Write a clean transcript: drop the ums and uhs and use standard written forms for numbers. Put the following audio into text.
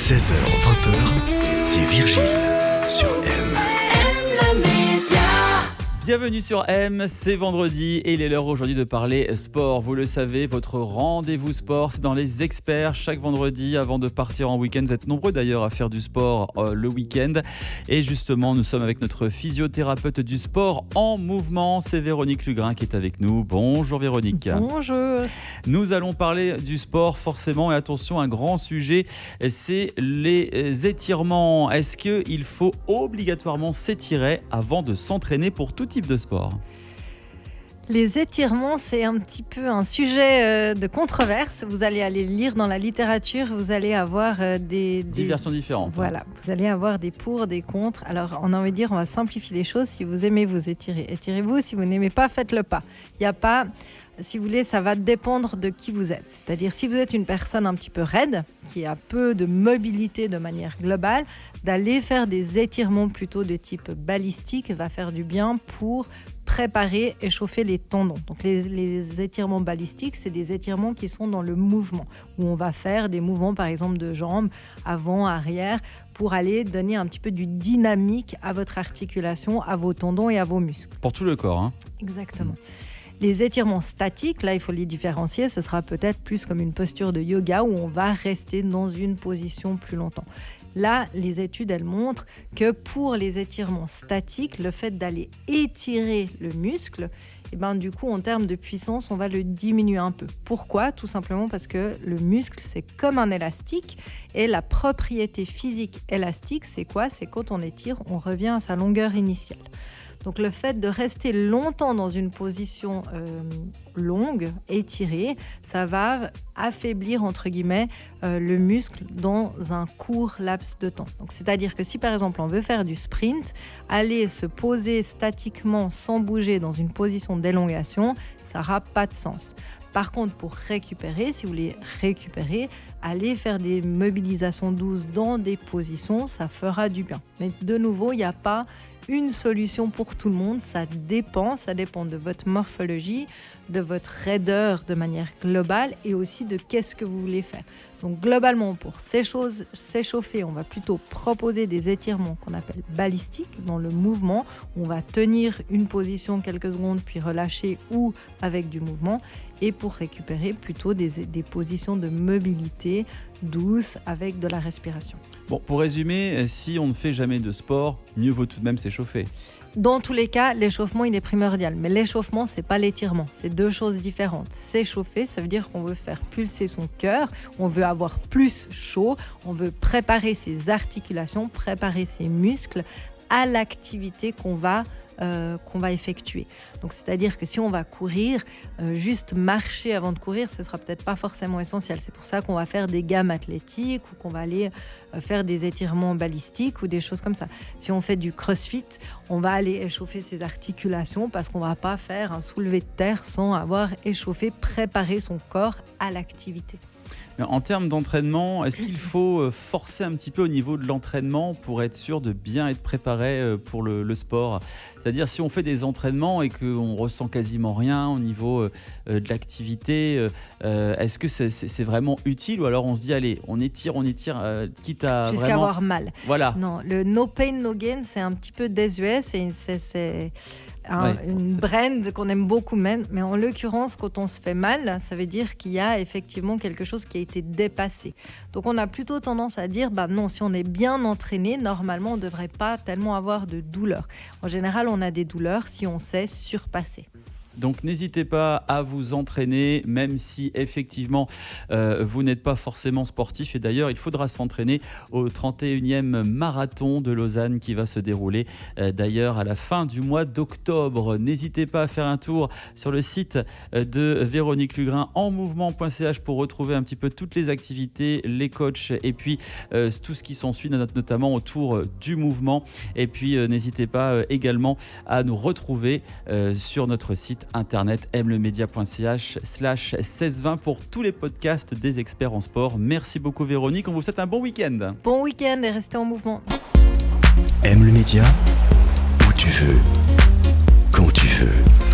16h20h, c'est Virgile sur M. Bienvenue sur M, c'est vendredi et il est l'heure aujourd'hui de parler sport. Vous le savez, votre rendez-vous sport, c'est dans les experts chaque vendredi avant de partir en week-end. Vous êtes nombreux d'ailleurs à faire du sport le week-end. Et justement, nous sommes avec notre physiothérapeute du sport en mouvement, c'est Véronique Lugrin qui est avec nous. Bonjour Véronique. Bonjour. Nous allons parler du sport forcément et attention, un grand sujet, c'est les étirements. Est-ce qu'il faut obligatoirement s'étirer avant de s'entraîner pour tout type de sport ? Les étirements, c'est un petit peu un sujet de controverse. Vous allez aller lire dans la littérature, vous allez avoir des versions différentes. Voilà, vous allez avoir des pour, des contre. Alors, on a envie de dire, on va simplifier les choses. Si vous aimez vous étirer, étirez-vous. Si vous n'aimez pas, faites-le pas. Il n'y a pas... Si vous voulez, ça va dépendre de qui vous êtes. C'est-à-dire, si vous êtes une personne un petit peu raide, qui a peu de mobilité de manière globale, d'aller faire des étirements plutôt de type balistique va faire du bien pour préparer, échauffer les tendons. Donc, les étirements balistiques, c'est des étirements qui sont dans le mouvement, où on va faire des mouvements, par exemple, de jambes, avant, arrière, pour aller donner un petit peu du dynamique à votre articulation, à vos tendons et à vos muscles. Pour tout le corps, hein. Exactement. Les étirements statiques, là, il faut les différencier. Ce sera peut-être plus comme une posture de yoga où on va rester dans une position plus longtemps. Là, les études, elles montrent que pour les étirements statiques, le fait d'aller étirer le muscle, du coup, en termes de puissance, on va le diminuer un peu. Pourquoi ? Tout simplement parce que le muscle, c'est comme un élastique. Et la propriété physique élastique, c'est quoi ? C'est quand on étire, on revient à sa longueur initiale. Donc le fait de rester longtemps dans une position longue, étirée, ça va affaiblir entre guillemets le muscle dans un court laps de temps. Donc c'est-à-dire que si par exemple on veut faire du sprint, aller se poser statiquement sans bouger dans une position d'élongation, ça n'aura pas de sens. Par contre, pour récupérer, si vous voulez récupérer, aller faire des mobilisations douces dans des positions, ça fera du bien. Mais de nouveau, il n'y a pas une solution pour tout le monde, ça dépend de votre morphologie, de votre raideur de manière globale et aussi de qu'est-ce que vous voulez faire. Donc globalement, pour s'échauffer, on va plutôt proposer des étirements qu'on appelle balistiques dans le mouvement. On va tenir une position quelques secondes puis relâcher ou avec du mouvement. Et pour récupérer, plutôt des positions de mobilité douce avec de la respiration. Bon, pour résumer, si on ne fait jamais de sport, mieux vaut tout de même s'échauffer. Dans tous les cas, l'échauffement, il est primordial. Mais l'échauffement, c'est pas l'étirement. C'est deux choses différentes. S'échauffer, ça veut dire qu'on veut faire pulser son cœur, on veut avoir plus chaud, on veut préparer ses articulations, préparer ses muscles à l'activité qu'on va effectuer. Donc, c'est-à-dire que si on va courir, juste marcher avant de courir, ce ne sera peut-être pas forcément essentiel. C'est pour ça qu'on va faire des gammes athlétiques ou qu'on va aller faire des étirements balistiques ou des choses comme ça. Si on fait du crossfit, on va aller échauffer ses articulations parce qu'on ne va pas faire un soulevé de terre sans avoir échauffé, préparé son corps à l'activité. En termes d'entraînement, est-ce qu'il faut forcer un petit peu au niveau de l'entraînement pour être sûr de bien être préparé pour le sport ? C'est-à-dire si on fait des entraînements et qu'on ressent quasiment rien au niveau de l'activité, est-ce que c'est vraiment utile ou alors on se dit allez, on étire, quitte à jusqu'à vraiment... avoir mal. Voilà. Non, le no pain, no gain, c'est un petit peu désuet, c'est une brand qu'on aime beaucoup, mais en l'occurrence, quand on se fait mal, ça veut dire qu'il y a effectivement quelque chose qui a été dépassé. Donc on a plutôt tendance à dire, non, si on est bien entraîné, normalement on ne devrait pas tellement avoir de douleurs. En général, on a des douleurs si on sait surpasser. Donc n'hésitez pas à vous entraîner, même si effectivement vous n'êtes pas forcément sportif. Et d'ailleurs, il faudra s'entraîner au 31e marathon de Lausanne qui va se dérouler d'ailleurs à la fin du mois d'octobre. N'hésitez pas à faire un tour sur le site de Véronique Lugrin enmouvement.ch pour retrouver un petit peu toutes les activités, les coachs et puis tout ce qui s'ensuit, notamment autour du mouvement. Et puis n'hésitez pas également à nous retrouver sur notre site internet mlemedia.ch/1620 pour tous les podcasts des experts en sport. Merci beaucoup Véronique, on vous souhaite un bon week-end. Bon week-end et restez en mouvement. Aime le média, où tu veux, quand tu veux.